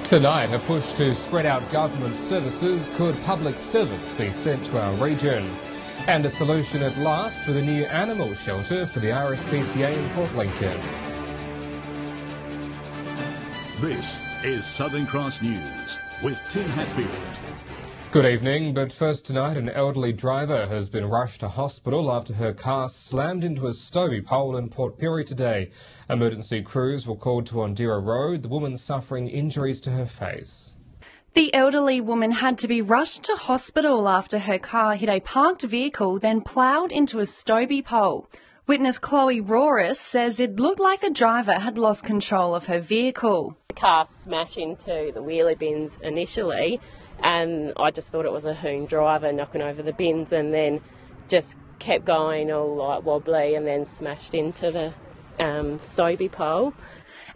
Tonight, a push to spread out government services. Could public servants be sent to our region? And a solution at last with a new animal shelter for the RSPCA in Port Lincoln. This is Southern Cross News with Tim Hatfield. Good evening, but first tonight an elderly driver has been rushed to hospital after her car slammed into a Stobie pole in Port Pirie today. Emergency crews were called to Ondira Road, the woman suffering injuries to her face. The elderly woman had to be rushed to hospital after her car hit a parked vehicle, then ploughed into a Stobie pole. Witness Chloe Roris says it looked like the driver had lost control of her vehicle. The car smashed into the wheelie bins initially, and I just thought it was a hoon driver knocking over the bins, and then just kept going all like wobbly and then smashed into the Stobie pole.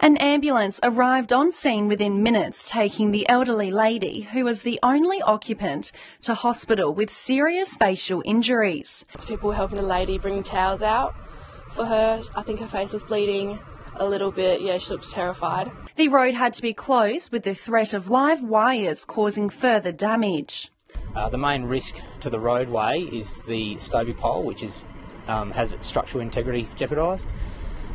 An ambulance arrived on scene within minutes, taking the elderly lady, who was the only occupant, to hospital with serious facial injuries. It's people helping the lady bring towels out for her. I think her face was bleeding a little bit. Yeah, she looked terrified. The road had to be closed with the threat of live wires causing further damage. The main risk to the roadway is the Stobie pole, which has its structural integrity jeopardised.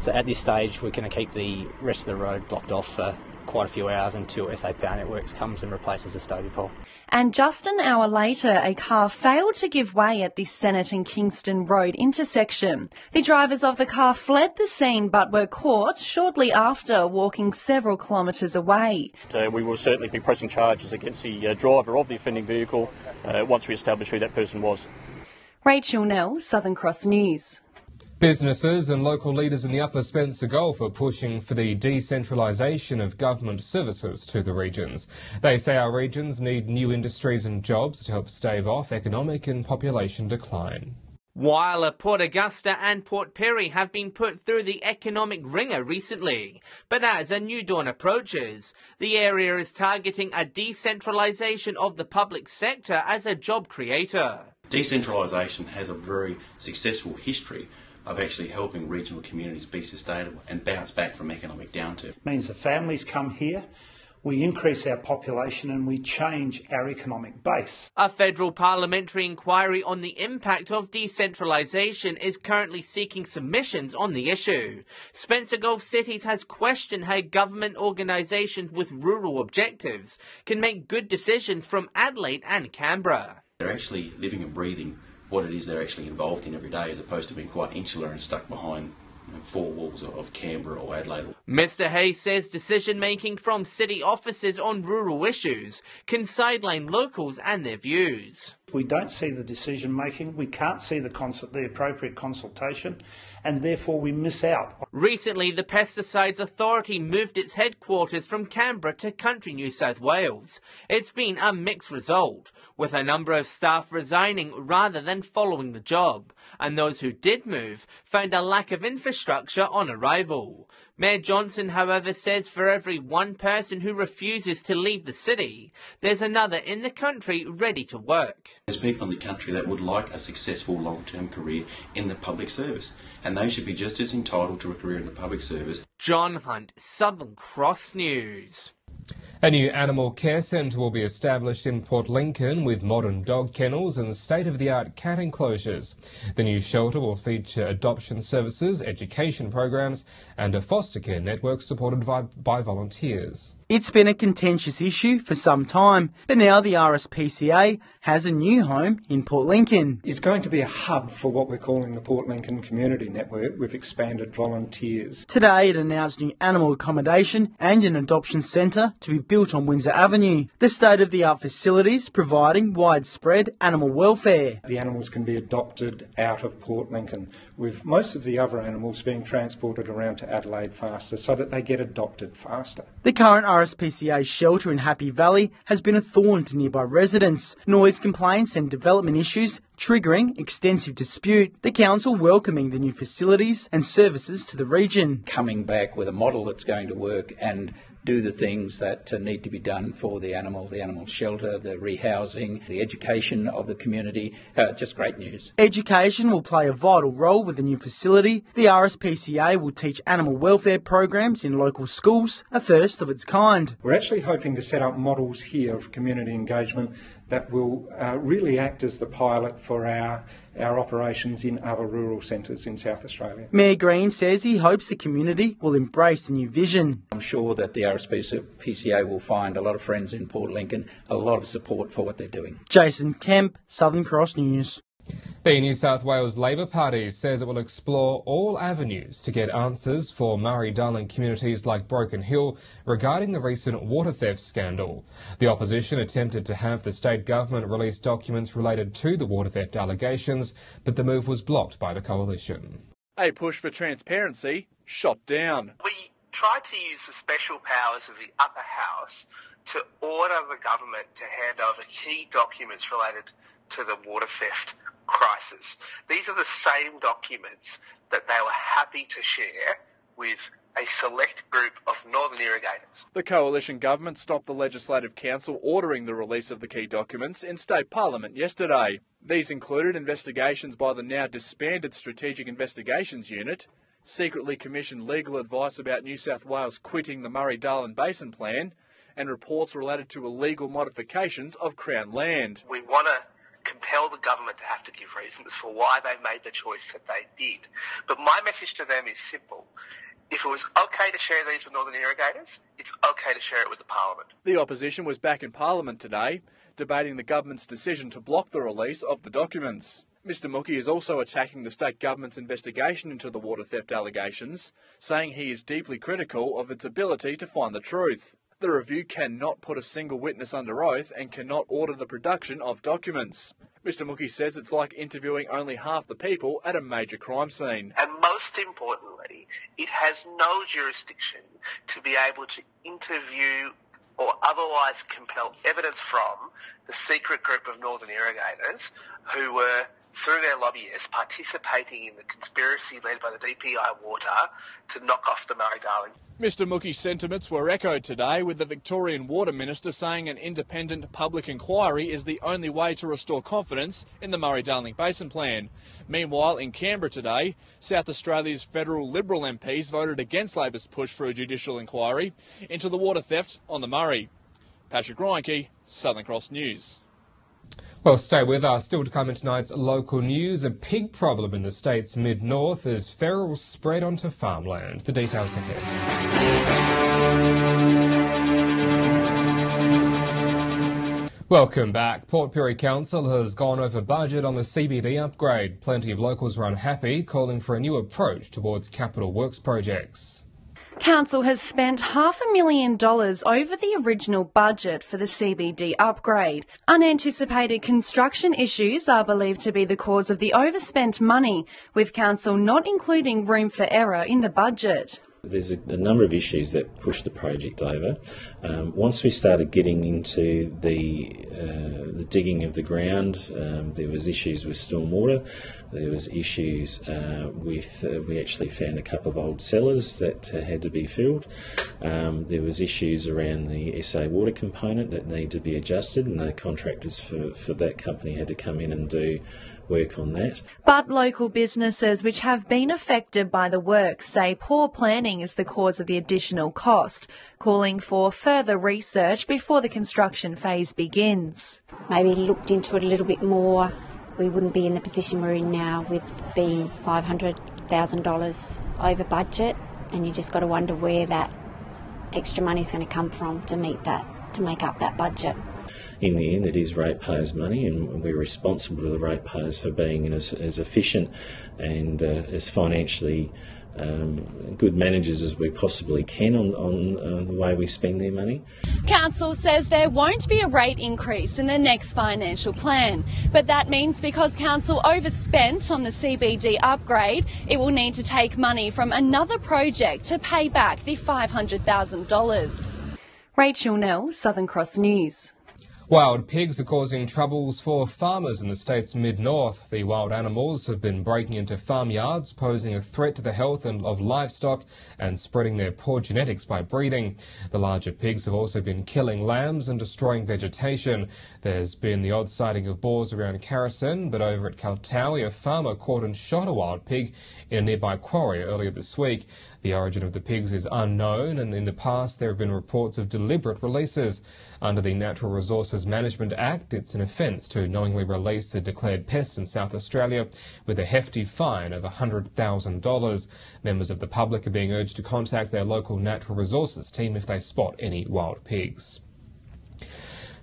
So at this stage, we're going to keep the rest of the road blocked off for quite a few hours until SAPR Networks comes and replaces the Stobie pole. And just an hour later, a car failed to give way at the Senate and Kingston Road intersection. The drivers of the car fled the scene but were caught shortly after, walking several kilometres away. We will certainly be pressing charges against the driver of the offending vehicle once we establish who that person was. Rachel Nell, Southern Cross News. Businesses and local leaders in the Upper Spencer Gulf are pushing for the decentralisation of government services to the regions. They say our regions need new industries and jobs to help stave off economic and population decline. While Port Augusta and Port Pirie have been put through the economic ringer recently, but as a new dawn approaches, the area is targeting a decentralisation of the public sector as a job creator. Decentralisation has a very successful history of actually helping regional communities be sustainable and bounce back from economic downturn. It means the families come here, we increase our population and we change our economic base. A federal parliamentary inquiry on the impact of decentralisation is currently seeking submissions on the issue. Spencer Gulf Cities has questioned how government organisations with rural objectives can make good decisions from Adelaide and Canberra. They're actually living and breathing what it is they're actually involved in every day, as opposed to being quite insular and stuck behind four walls of Canberra or Adelaide. Mr Hayes says decision-making from city officers on rural issues can sideline locals and their views. We don't see the decision-making, we can't see the appropriate consultation, and therefore we miss out. Recently, the Pesticides Authority moved its headquarters from Canberra to country New South Wales. It's been a mixed result, with a number of staff resigning rather than following the job, and those who did move found a lack of infrastructure on arrival. Mayor Johnson, however, says for every one person who refuses to leave the city, there's another in the country ready to work. There's people in the country that would like a successful long-term career in the public service, and they should be just as entitled to a career in the public service. John Hunt, Southern Cross News. A new animal care centre will be established in Port Lincoln with modern dog kennels and state-of-the-art cat enclosures. The new shelter will feature adoption services, education programs and a foster care network supported by volunteers. It's been a contentious issue for some time, but now the RSPCA has a new home in Port Lincoln. It's going to be a hub for what we're calling the Port Lincoln Community Network with expanded volunteers. Today it announced new animal accommodation and an adoption centre to be built on Windsor Avenue. The state-of-the-art facilities providing widespread animal welfare. The animals can be adopted out of Port Lincoln, with most of the other animals being transported around to Adelaide faster so that they get adopted faster. The current RSPCA shelter in Happy Valley has been a thorn to nearby residents. Noise complaints and development issues triggering extensive dispute. The council welcoming the new facilities and services to the region. Coming back with a model that's going to work and do the things that need to be done for the animal shelter, the rehousing, the education of the community. Just great news. Education will play a vital role with the new facility. The RSPCA will teach animal welfare programs in local schools, a first of its kind. We're actually hoping to set up models here of community engagement that will really act as the pilot for our operations in other rural centres in South Australia. Mayor Green says he hopes the community will embrace the new vision. I'm sure that the RSPCA will find a lot of friends in Port Lincoln, a lot of support for what they're doing. Jason Kemp, Southern Cross News. The New South Wales Labor Party says it will explore all avenues to get answers for Murray-Darling communities like Broken Hill regarding the recent water theft scandal. The opposition attempted to have the state government release documents related to the water theft allegations, but the move was blocked by the coalition. A push for transparency shot down. We tried to use the special powers of the upper house to order the government to hand over key documents related to the water theft crisis. These are the same documents that they were happy to share with a select group of northern irrigators. The coalition government stopped the Legislative Council ordering the release of the key documents in State Parliament yesterday. These included investigations by the now disbanded Strategic Investigations Unit, secretly commissioned legal advice about New South Wales quitting the Murray-Darling Basin Plan, and reports related to illegal modifications of Crown land. We want to compel the government to have to give reasons for why they made the choice that they did. But my message to them is simple. If it was okay to share these with northern irrigators, it's okay to share it with the Parliament. The opposition was back in Parliament today, debating the government's decision to block the release of the documents. Mr Mookie is also attacking the state government's investigation into the water theft allegations, saying he is deeply critical of its ability to find the truth. The review cannot put a single witness under oath and cannot order the production of documents. Mr Mookie says it's like interviewing only half the people at a major crime scene. And most importantly, it has no jurisdiction to be able to interview or otherwise compel evidence from the secret group of northern irrigators who were, through their lobbyists, participating in the conspiracy led by the DPI Water to knock off the Murray-Darling. Mr Mookie's sentiments were echoed today, with the Victorian Water Minister saying an independent public inquiry is the only way to restore confidence in the Murray-Darling Basin Plan. Meanwhile, in Canberra today, South Australia's federal Liberal MPs voted against Labor's push for a judicial inquiry into the water theft on the Murray. Patrick Reinke, Southern Cross News. Well, stay with us. Still to come in tonight's local news, a pig problem in the state's mid-north as ferals spread onto farmland. The details ahead. Welcome back. Port Pirie Council has gone over budget on the CBD upgrade. Plenty of locals were unhappy, calling for a new approach towards capital works projects. Council has spent $500,000 over the original budget for the CBD upgrade. Unanticipated construction issues are believed to be the cause of the overspent money, with Council not including room for error in the budget. There's a number of issues that push the project over. Once we started getting into the digging of the ground, there was issues with stormwater. There was issues we actually found a couple of old cellars that had to be filled. There was issues around the SA water component that needed to be adjusted, and the contractors for that company had to come in and do work on that. But local businesses which have been affected by the work say poor planning is the cause of the additional cost, calling for further research before the construction phase begins. Maybe looked into it a little bit more, we wouldn't be in the position we're in now with being $500,000 over budget, and you just got to wonder where that extra money is going to come from to make up that budget. In the end, it is ratepayers' money, and we're responsible to the ratepayers for being as efficient and as financially good managers as we possibly can on the way we spend their money. Council says there won't be a rate increase in the next financial plan, but that means because Council overspent on the CBD upgrade, it will need to take money from another project to pay back the $500,000. Rachel Nell, Southern Cross News. Wild pigs are causing troubles for farmers in the state's mid-north. The wild animals have been breaking into farmyards, posing a threat to the health of livestock and spreading their poor genetics by breeding. The larger pigs have also been killing lambs and destroying vegetation. There's been the odd sighting of boars around Carrison, but over at Kaltawi, a farmer caught and shot a wild pig in a nearby quarry earlier this week. The origin of the pigs is unknown, and in the past there have been reports of deliberate releases. Under the Natural Resources Management Act, it's an offence to knowingly release a declared pest in South Australia with a hefty fine of $100,000. Members of the public are being urged to contact their local Natural Resources team if they spot any wild pigs.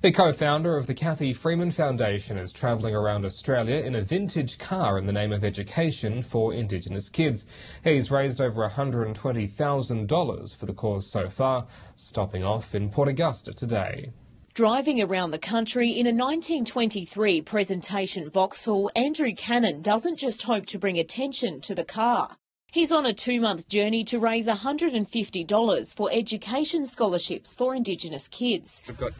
The co-founder of the Cathy Freeman Foundation is travelling around Australia in a vintage car in the name of education for Indigenous kids. He's raised over $120,000 for the cause so far, stopping off in Port Augusta today. Driving around the country in a 1923 presentation Vauxhall, Andrew Cannon doesn't just hope to bring attention to the car. He's on a 2-month journey to raise $150 for education scholarships for Indigenous kids. We've got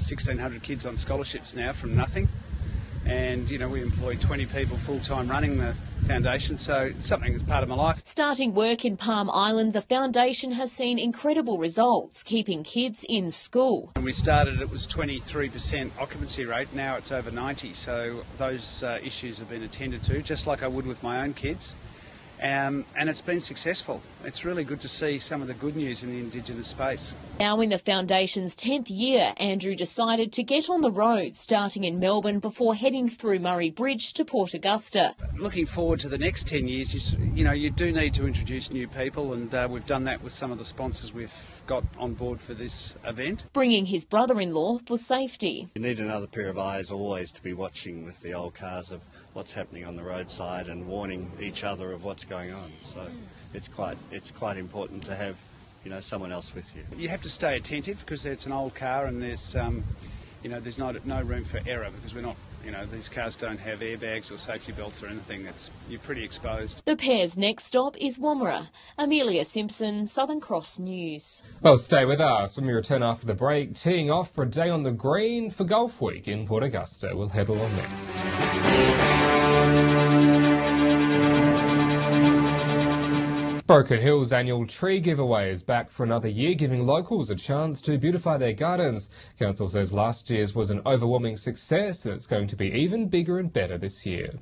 1,600 kids on scholarships now from nothing, and we employ 20 people full-time running the foundation, so it's something that's part of my life. Starting work in Palm Island, the foundation has seen incredible results, keeping kids in school. When we started, it was 23% occupancy rate. Now it's over 90%, so those issues have been attended to, just like I would with my own kids. And it's been successful. It's really good to see some of the good news in the Indigenous space. Now in the Foundation's 10th year, Andrew decided to get on the road, starting in Melbourne before heading through Murray Bridge to Port Augusta. Looking forward to the next 10 years, you do need to introduce new people, and we've done that with some of the sponsors we've got on board for this event. Bringing his brother-in-law for safety. You need another pair of eyes always to be watching with the old cars of what's happening on the roadside and warning each other of what's going on. So it's quite important to have someone else with you. You have to stay attentive because it's an old car, and there's no room for error because we're not. These cars don't have airbags or safety belts or anything. You're pretty exposed. The pair's next stop is Woomera. Amelia Simpson, Southern Cross News. Well, stay with us. When we return after the break, teeing off for a day on the green for Golf Week in Port Augusta. We'll head along next. Broken Hill's annual tree giveaway is back for another year, giving locals a chance to beautify their gardens. Council says last year's was an overwhelming success and it's going to be even bigger and better this year.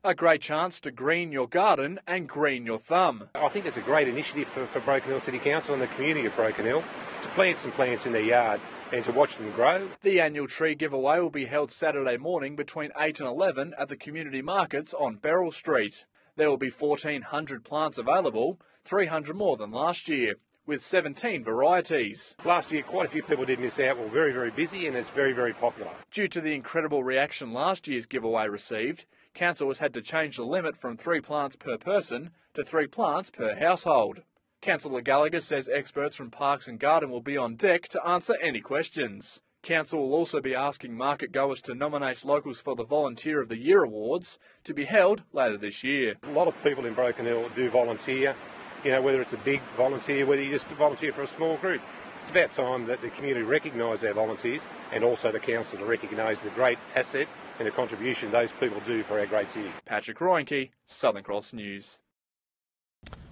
A great chance to green your garden and green your thumb. I think it's a great initiative for Broken Hill City Council and the community of Broken Hill to plant some plants in their yard and to watch them grow. The annual tree giveaway will be held Saturday morning between 8 and 11 at the community markets on Beryl Street. There will be 1,400 plants available, 300 more than last year, with 17 varieties. Last year, quite a few people did miss out. We're very, very busy and it's very, very popular. Due to the incredible reaction last year's giveaway received, Council has had to change the limit from 3 plants per person to 3 plants per household. Councillor Gallagher says experts from Parks and Garden will be on deck to answer any questions. Council will also be asking market goers to nominate locals for the Volunteer of the Year Awards to be held later this year. A lot of people in Broken Hill do volunteer, whether it's a big volunteer, whether you just volunteer for a small group. It's about time that the community recognise our volunteers and also the council to recognise the great asset and the contribution those people do for our great city. Patrick Roinke, Southern Cross News.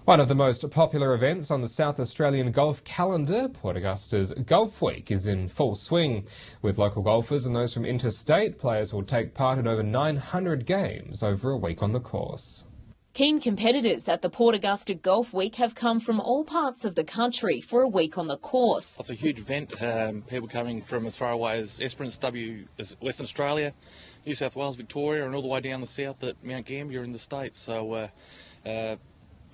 One of the most popular events on the South Australian golf calendar, Port Augusta's Golf Week, is in full swing. With local golfers and those from interstate, players will take part in over 900 games over a week on the course. Keen competitors at the Port Augusta Golf Week have come from all parts of the country for a week on the course. It's a huge event. People coming from as far away as Esperance, Western Australia, New South Wales, Victoria, and all the way down the south at Mount Gambier in the States. So,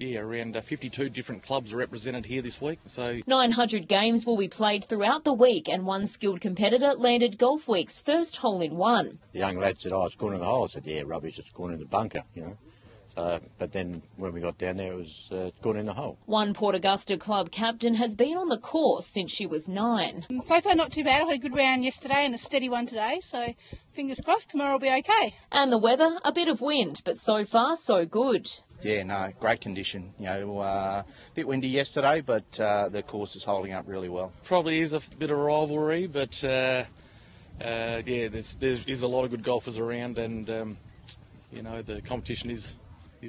around 52 different clubs are represented here this week. So 900 games will be played throughout the week, and one skilled competitor landed Golf Week's first hole-in-one. The young lad said, it's gone in the hole. I said, yeah, rubbish, it's gone in the bunker, but then when we got down there, it was gone in the hole. One Port Augusta club captain has been on the course since she was 9. So far, not too bad. I had a good round yesterday and a steady one today, so fingers crossed tomorrow will be okay. And the weather, a bit of wind, but so far, so good. Yeah, no, great condition. A bit windy yesterday, but the course is holding up really well. Probably is a bit of rivalry, but there's a lot of good golfers around, and the competition is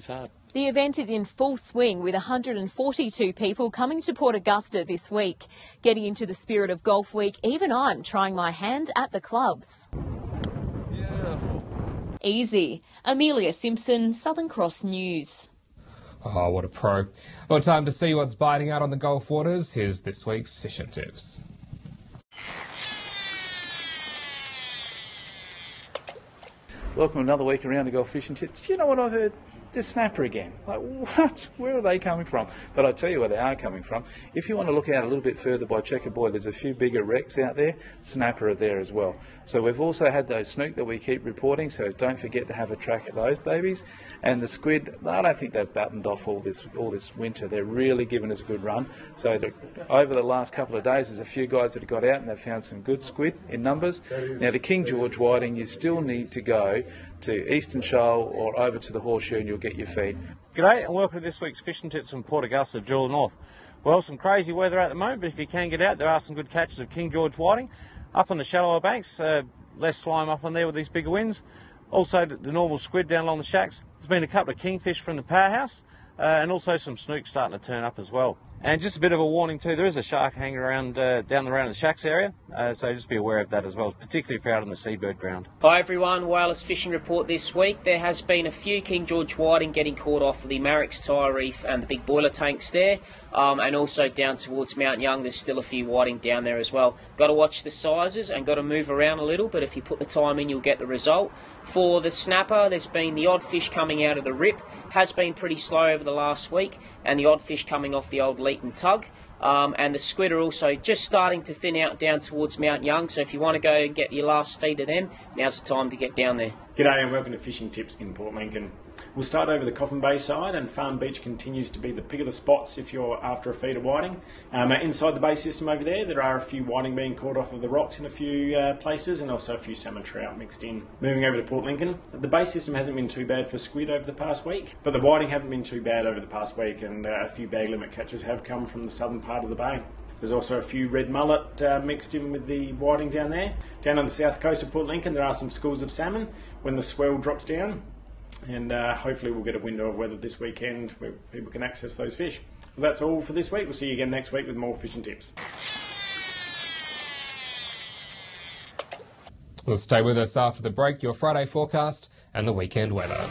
hard. The event is in full swing with 142 people coming to Port Augusta this week. Getting into the spirit of Golf Week, even I'm trying my hand at the clubs. Easy. Amelia Simpson, Southern Cross News. Oh, what a pro. Well, time to see what's biting out on the Gulf waters. Here's this week's fishing tips. Welcome another week around the Golf Fishing Tips. You know what I've heard? The snapper again. Like, what? Where are they coming from? But I'll tell you where they are coming from. If you want to look out a little bit further by Checker Buoy, there's a few bigger wrecks out there. Snapper are there as well. So we've also had those snook that we keep reporting, so don't forget to have a track at those babies. And the squid, I don't think they've buttoned off all this winter. They're really giving us a good run. So over the last couple of days, there's a few guys that have got out and they've found some good squid in numbers. Now, the King George whiting, you still need to go to Eastern Shoal or over to the Horseshoe and you'll get your feed. G'day and welcome to this week's fishing tips from Port Augusta, Jewel North. Well, some crazy weather at the moment, but if you can get out, there are some good catches of King George whiting. Up on the shallower banks, less slime up on there with these bigger winds. Also the normal squid down along the shacks. There's been a couple of kingfish from the powerhouse and also some snook starting to turn up as well. And just a bit of a warning too, there is a shark hanging around down around the shacks area, so just be aware of that as well, particularly if you're out on the seabird ground. Hi everyone, Whalers Fishing Report this week. There has been a few King George whiting getting caught off of the Marix Tyre Reef and the big boiler tanks there, and also down towards Mount Young there's still a few whiting down there as well. Got to watch the sizes and got to move around a little, but if you put the time in you'll get the result. For the snapper, there's been the odd fish coming out of the rip, has been pretty slow over the last week, and the odd fish coming off the old Leeton tug. And the squid are also just starting to thin out down towards Mount Young, so if you want to go and get your last feed of them, now's the time to get down there. G'day and welcome to Fishing Tips in Port Lincoln. We'll start over the Coffin Bay side, and Farm Beach continues to be the pick of the spots if you're after a feed of whiting. Inside the bay system over there are a few whiting being caught off of the rocks in a few places, and also a few salmon trout mixed in. Moving over to Port Lincoln, the bay system hasn't been too bad for squid over the past week, but the whiting haven't been too bad over the past week, and a few bag limit catches have come from the southern part of the bay. There's also a few red mullet mixed in with the whiting down there. Down on the south coast of Port Lincoln there are some schools of salmon when the swell drops down, and hopefully we'll get a window of weather this weekend where people can access those fish. Well, that's all for this week. We'll see you again next week with more fishing tips. Well, stay with us after the break, your Friday forecast and the weekend weather.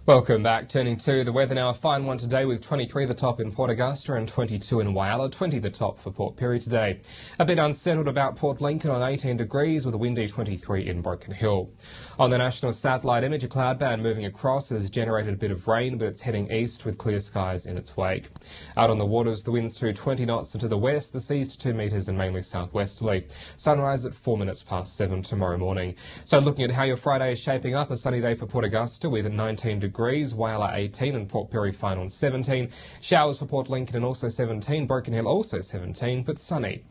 Welcome back. Turning to the weather now, a fine one today with 23 the top in Port Augusta and 22 in Whyalla, 20 the top for Port Pirie today. A bit unsettled about Port Lincoln on 18 degrees with a windy 23 in Broken Hill. On the national satellite image, a cloud band moving across has generated a bit of rain, but it's heading east with clear skies in its wake. Out on the waters, the winds to 20 knots to the west, the seas to 2 metres and mainly southwesterly. Sunrise at 4 minutes past 7 tomorrow morning. So looking at how your Friday is shaping up, a sunny day for Port Augusta with 19 degrees, Whyalla 18 and Port Pirie fine on 17. Showers for Port Lincoln and also 17. Broken Hill also 17, but sunny.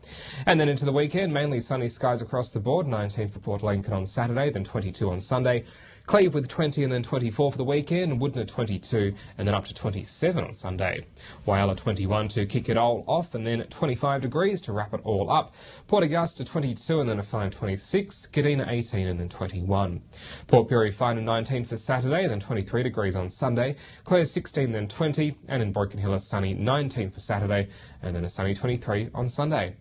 And then into the weekend, mainly sunny skies across the board. 19 for Port Lincoln on Saturday, then 22 on Sunday. Cleve with 20 and then 24 for the weekend, Woodner 22 and then up to 27 on Sunday. Whyalla 21 to kick it all off and then 25 degrees to wrap it all up. Port Augusta 22 and then a fine 26, Kadina 18 and then 21. Port Pirie fine and 19 for Saturday, then 23 degrees on Sunday. Clare 16 then 20 and in Broken Hill a sunny 19 for Saturday and then a sunny 23 on Sunday.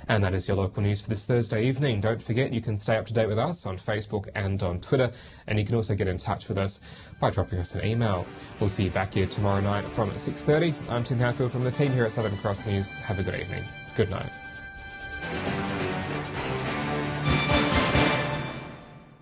And that is your local news for this Thursday evening. Don't forget you can stay up to date with us on Facebook and on Twitter, and you can also get in touch with us by dropping us an email. We'll see you back here tomorrow night from 6:30. I'm Tim Hatfield from the team here at Southern Cross News. Have a good evening. Good night.